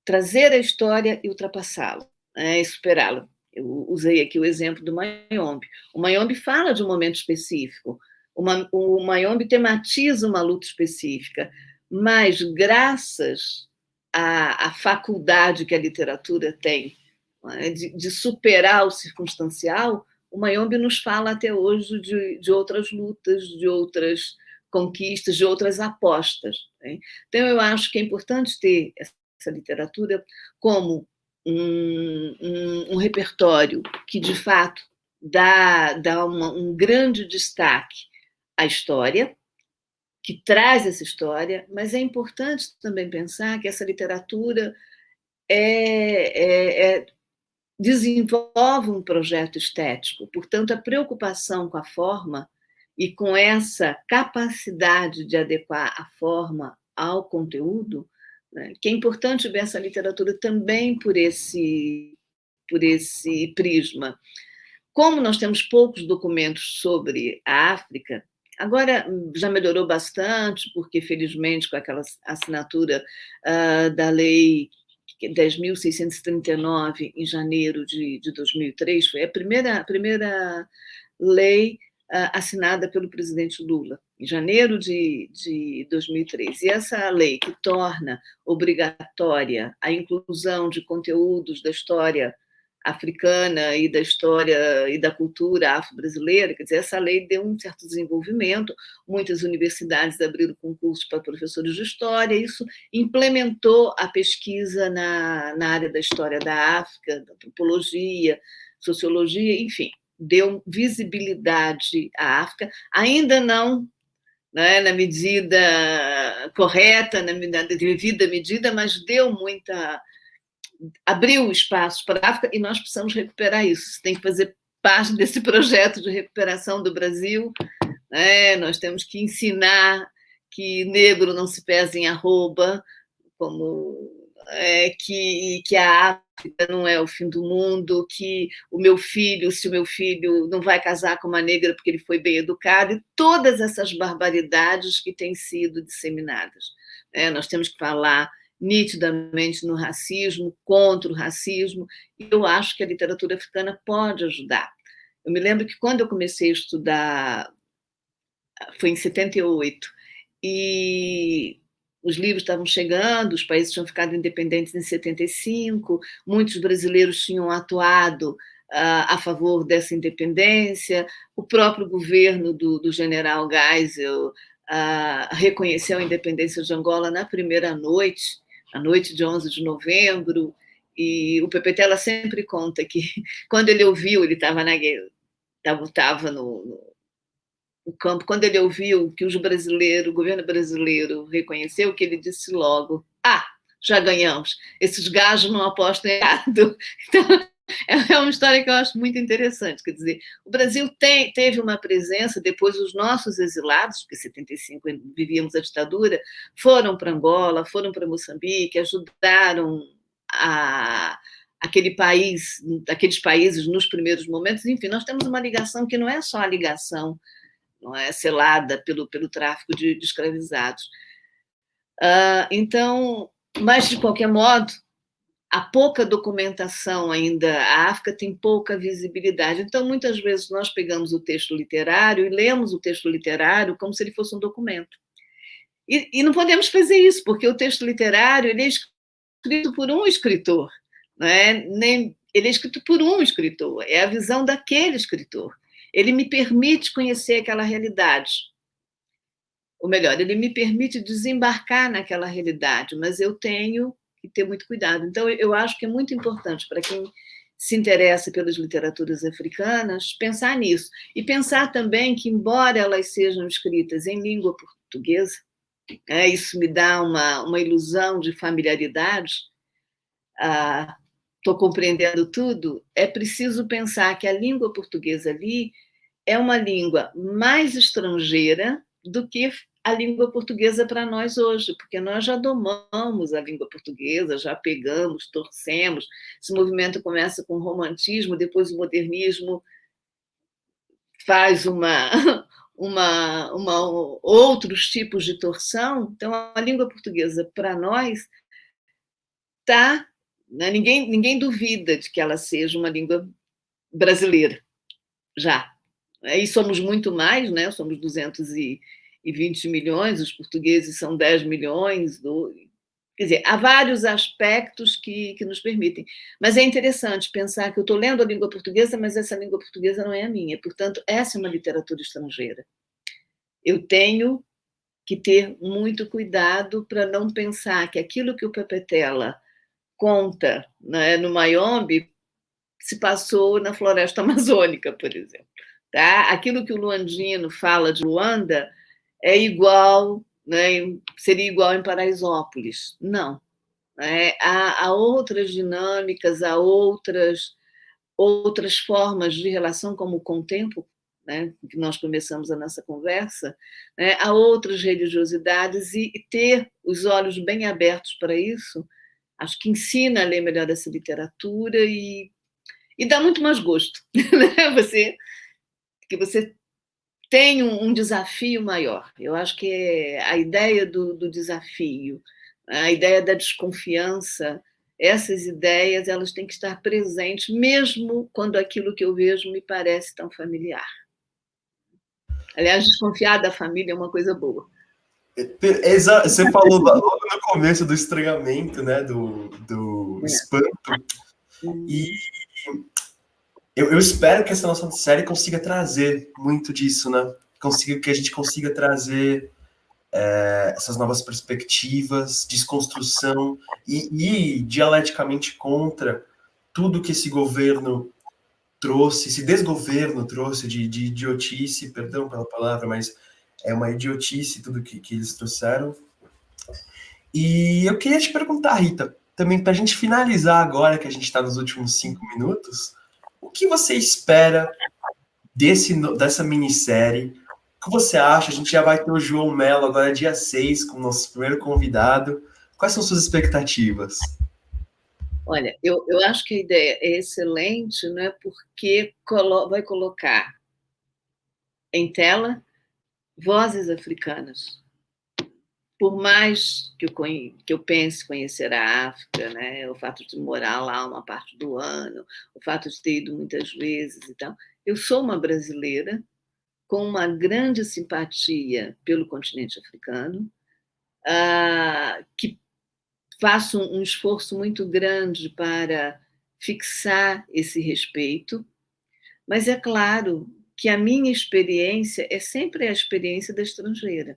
trazer a história e ultrapassá-la, né, e superá-la. Eu usei aqui o exemplo do Mayombe. O Mayombe fala de um momento específico, o Mayombe tematiza uma luta específica, mas graças à faculdade que a literatura tem, né, de superar o circunstancial, o Mayombe nos fala até hoje de outras lutas, de outras conquistas, de outras apostas, né? Então, eu acho que é importante ter essa literatura como um repertório que, de fato, dá um grande destaque à história, que traz essa história, mas é importante também pensar que essa literatura desenvolve um projeto estético, portanto, a preocupação com a forma e com essa capacidade de adequar a forma ao conteúdo, né, que é importante ver essa literatura também por esse prisma. Como nós temos poucos documentos sobre a África, agora já melhorou bastante, porque, felizmente, com aquela assinatura da lei 10.639, em janeiro de 2003, foi a primeira lei assinada pelo presidente Lula, em janeiro de 2003. E essa lei que torna obrigatória a inclusão de conteúdos da história africana e da história e da cultura afro-brasileira, quer dizer, essa lei deu um certo desenvolvimento, muitas universidades abriram concursos para professores de história, isso implementou a pesquisa na área da história da África, da antropologia, sociologia, enfim, deu visibilidade à África, ainda não, né, na medida correta, na devida medida, mas deu abriu espaços para a África e nós precisamos recuperar isso. Isso tem que fazer parte desse projeto de recuperação do Brasil, né? Nós temos que ensinar que negro não se pesa em arroba, que a África não é o fim do mundo, que se o meu filho não vai casar com uma negra porque ele foi bem educado, e todas essas barbaridades que têm sido disseminadas. Nós temos que falar nitidamente no racismo, contra o racismo, e eu acho que a literatura africana pode ajudar. Eu me lembro que quando eu comecei a estudar, foi em 78, e os livros estavam chegando, os países tinham ficado independentes em 75, muitos brasileiros tinham atuado a favor dessa independência, o próprio governo do general Geisel reconheceu a independência de Angola na primeira noite, a noite de 11 de novembro, e o Pepe Tela sempre conta que quando ele ouviu, ele estava no campo, quando ele ouviu que o governo brasileiro reconheceu, que ele disse logo: já ganhamos, esses gajos não apostam errado. Então, é uma história que eu acho muito interessante. Quer dizer, o Brasil teve uma presença, depois os nossos exilados, porque em 75 vivíamos a ditadura, foram para Angola, foram para Moçambique, ajudaram aqueles países nos primeiros momentos. Enfim, nós temos uma ligação que não é só a ligação não é, selada pelo tráfico de escravizados. Então, mas, de qualquer modo, há pouca documentação ainda, a África tem pouca visibilidade. Então, muitas vezes, nós pegamos o texto literário e lemos o texto literário como se ele fosse um documento. E não podemos fazer isso, porque o texto literário ele é escrito por um escritor, não é? Ele é escrito por um escritor, é a visão daquele escritor. Ele me permite conhecer aquela realidade. Ou melhor, ele me permite desembarcar naquela realidade, mas eu tenho que ter muito cuidado. Então, eu acho que é muito importante para quem se interessa pelas literaturas africanas pensar nisso. E pensar também que, embora elas sejam escritas em língua portuguesa, isso me dá uma ilusão de familiaridade, estou compreendendo tudo, é preciso pensar que a língua portuguesa ali é uma língua mais estrangeira do que a língua portuguesa para nós hoje, porque nós já domamos a língua portuguesa, já pegamos, torcemos. Esse movimento começa com o romantismo, depois o modernismo faz outros tipos de torção. Então, a língua portuguesa, para nós, está... Né, ninguém duvida de que ela seja uma língua brasileira, já. E somos muito mais, né? Somos 220 milhões, os portugueses são 10 milhões. Quer dizer, há vários aspectos que nos permitem. Mas é interessante pensar que eu estou lendo a língua portuguesa, mas essa língua portuguesa não é a minha. Portanto, essa é uma literatura estrangeira. Eu tenho que ter muito cuidado para não pensar que aquilo que o Pepetela conta, né, no Mayombe se passou na floresta amazônica, por exemplo. Tá? Aquilo que o Luandino fala de Luanda é igual, né, seria igual em Paraisópolis. Não. Há outras dinâmicas, há outras formas de relação, como com o tempo, né, que nós começamos a nossa conversa, né, há outras religiosidades, e ter os olhos bem abertos para isso, acho que ensina a ler melhor essa literatura e dá muito mais gosto, né? Que você tem um desafio maior. Eu acho que é a ideia do desafio, a ideia da desconfiança, essas ideias elas têm que estar presentes, mesmo quando aquilo que eu vejo me parece tão familiar. Aliás, desconfiar da família é uma coisa boa. Você falou logo no começo do estranhamento, né, do espanto, e eu espero que essa nossa série consiga trazer muito disso, né? Que a gente consiga trazer essas novas perspectivas, desconstrução e dialeticamente contra tudo que esse governo trouxe, esse desgoverno trouxe de idiotice, perdão pela palavra, mas é uma idiotice tudo que eles trouxeram. E eu queria te perguntar, Rita, também para a gente finalizar agora, que a gente está nos últimos 5 minutos, o que você espera dessa minissérie? O que você acha? A gente já vai ter o João Mello agora dia 6, com o nosso primeiro convidado. Quais são suas expectativas? Olha, eu acho que a ideia é excelente, né, porque vai colocar em tela vozes africanas. Por mais que eu pense conhecer a África, né, o fato de morar lá uma parte do ano, o fato de ter ido muitas vezes e tal, eu sou uma brasileira com uma grande simpatia pelo continente africano, que faço um esforço muito grande para fixar esse respeito, mas é claro que a minha experiência é sempre a experiência da estrangeira.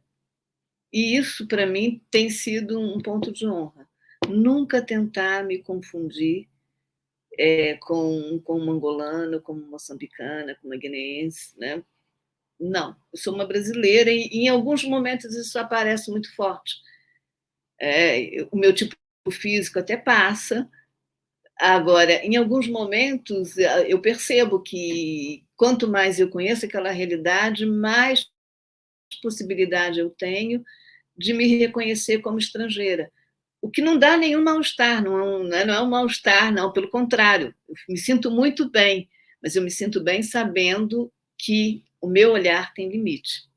E isso, para mim, tem sido um ponto de honra. Nunca tentar me confundir com uma angolana, com uma moçambicana, com uma guineense, né? Não, eu sou uma brasileira e em alguns momentos isso aparece muito forte. O meu tipo físico até passa. Agora, em alguns momentos, eu percebo que quanto mais eu conheço aquela realidade, mais possibilidade eu tenho de me reconhecer como estrangeira. O que não dá nenhum mal-estar, não é um mal-estar, não, pelo contrário, eu me sinto muito bem, mas eu me sinto bem sabendo que o meu olhar tem limite.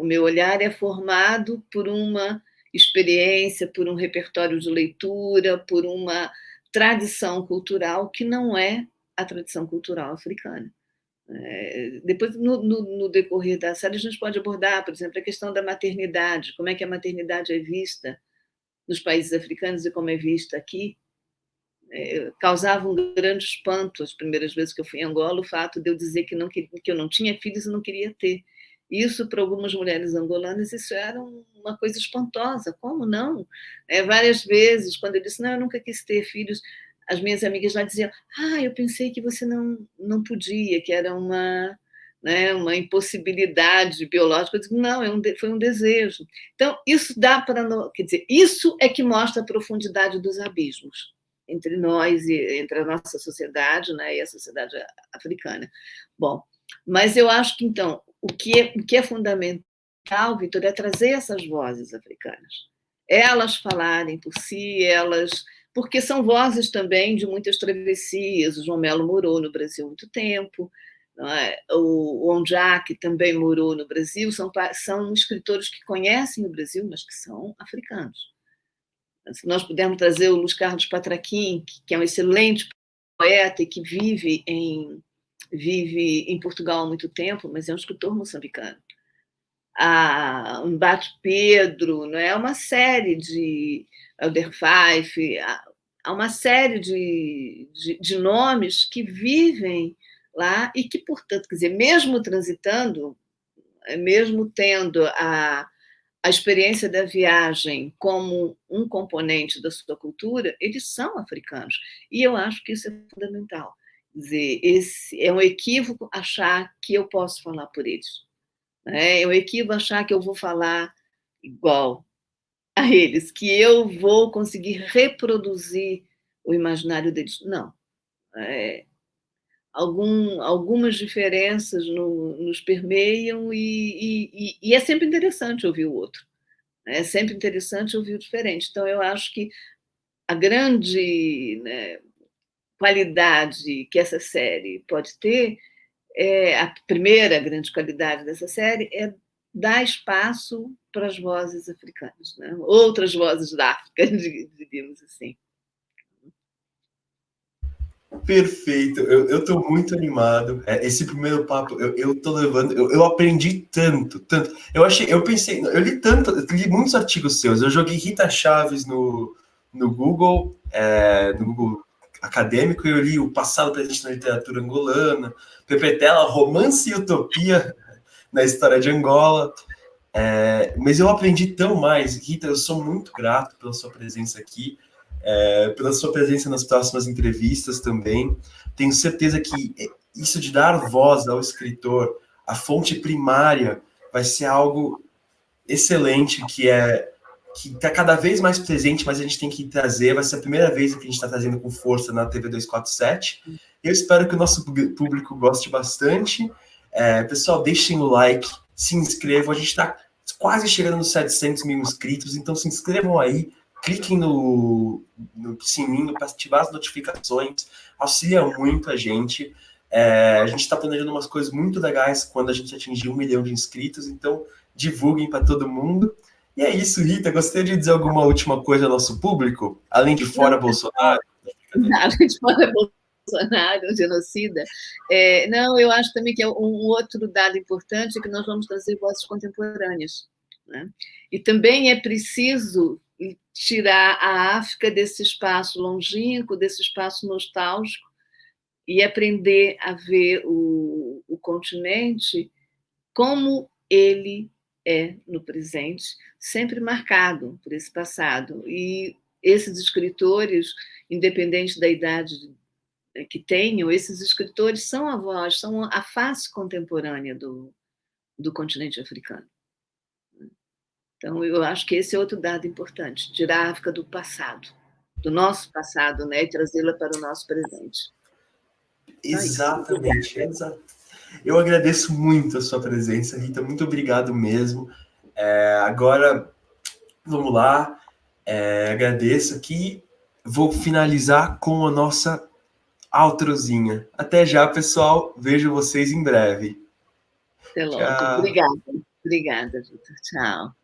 O meu olhar é formado por uma experiência, por um repertório de leitura, por uma tradição cultural que não é a tradição cultural africana. Depois, no decorrer da série, a gente pode abordar, por exemplo, a questão da maternidade, como é que a maternidade é vista nos países africanos e como é vista aqui. Causava um grande espanto as primeiras vezes que eu fui em Angola o fato de eu dizer que eu não tinha filhos e não queria ter. Isso, para algumas mulheres angolanas, isso era uma coisa espantosa. Como não? Várias vezes, quando eu disse, não, eu nunca quis ter filhos, as minhas amigas lá diziam, eu pensei que você não podia, que era uma impossibilidade biológica. Eu digo, não, foi um desejo. Então, isso dá para... Quer dizer, isso é que mostra a profundidade dos abismos entre nós e entre a nossa sociedade, né, e a sociedade africana. Bom, mas eu acho que, então, o que é fundamental, Vitor, é trazer essas vozes africanas. Elas falarem por si, porque são vozes também de muitas travessias. O João Melo morou no Brasil há muito tempo, não é? O Onjak também morou no Brasil, são escritores que conhecem o Brasil, mas que são africanos. Se nós pudermos trazer o Luiz Carlos Patraquim, que é um excelente poeta e que vive em Portugal há muito tempo, mas é um escritor moçambicano. O Mbate Pedro, não é? Uma série de Elder Fife, há uma série de nomes que vivem lá e que, portanto, quer dizer, mesmo transitando, mesmo tendo a experiência da viagem como um componente da sua cultura, eles são africanos. E eu acho que isso é fundamental. Quer dizer, esse é um equívoco achar que eu posso falar por eles. É um equívoco achar que eu vou falar igual a eles, que eu vou conseguir reproduzir o imaginário deles. Não. Algumas diferenças nos permeiam e é sempre interessante ouvir o outro. É sempre interessante ouvir o diferente. Então, eu acho que a grande qualidade que essa série pode ter, a primeira grande qualidade dessa série é dar espaço para as vozes africanas, né? Outras vozes da África, diríamos assim. Perfeito, eu estou muito animado. Esse primeiro papo, eu tô levando, eu aprendi tanto. Eu li muitos artigos seus. Eu joguei Rita Chaves no Google, no Google acadêmico, e eu li O Passado Presente na Literatura Angolana, Pepe Tela, Romance e Utopia na História de Angola. Mas eu aprendi tão mais. Rita, eu sou muito grato pela sua presença aqui. Pela sua presença nas próximas entrevistas também. Tenho certeza que isso de dar voz ao escritor, a fonte primária, vai ser algo excelente, que está cada vez mais presente, mas a gente tem que trazer. Vai ser a primeira vez que a gente está trazendo com força na TV 247. Eu espero que o nosso público goste bastante. Pessoal, deixem o like, se inscrevam. A gente está quase chegando nos 700 mil inscritos, então se inscrevam aí. Cliquem no sininho para ativar as notificações, auxilia muito a gente. A gente está planejando umas coisas muito legais quando a gente atingir 1 milhão de inscritos, então divulguem para todo mundo. E é isso, Rita. Gostaria de dizer alguma última coisa ao nosso público, além de fora Bolsonaro? Além de fora Bolsonaro, genocida. Não, eu acho também que é um outro dado importante que nós vamos trazer vozes contemporâneas, né? E também é preciso tirar a África desse espaço longínquo, desse espaço nostálgico, e aprender a ver o continente como ele é no presente, sempre marcado por esse passado. E esses escritores, independente da idade que tenham, esses escritores são a voz, são a face contemporânea do continente africano. Então, eu acho que esse é outro dado importante, tirar a África do passado, do nosso passado, né, e trazê-la para o nosso presente. Exatamente, exato. Eu agradeço muito a sua presença, Rita, muito obrigado mesmo. Agora, vamos lá, agradeço aqui, vou finalizar com a nossa outrozinha. Até já, pessoal, vejo vocês em breve. Até logo. Tchau. Obrigada. Obrigada, Vitor. Tchau.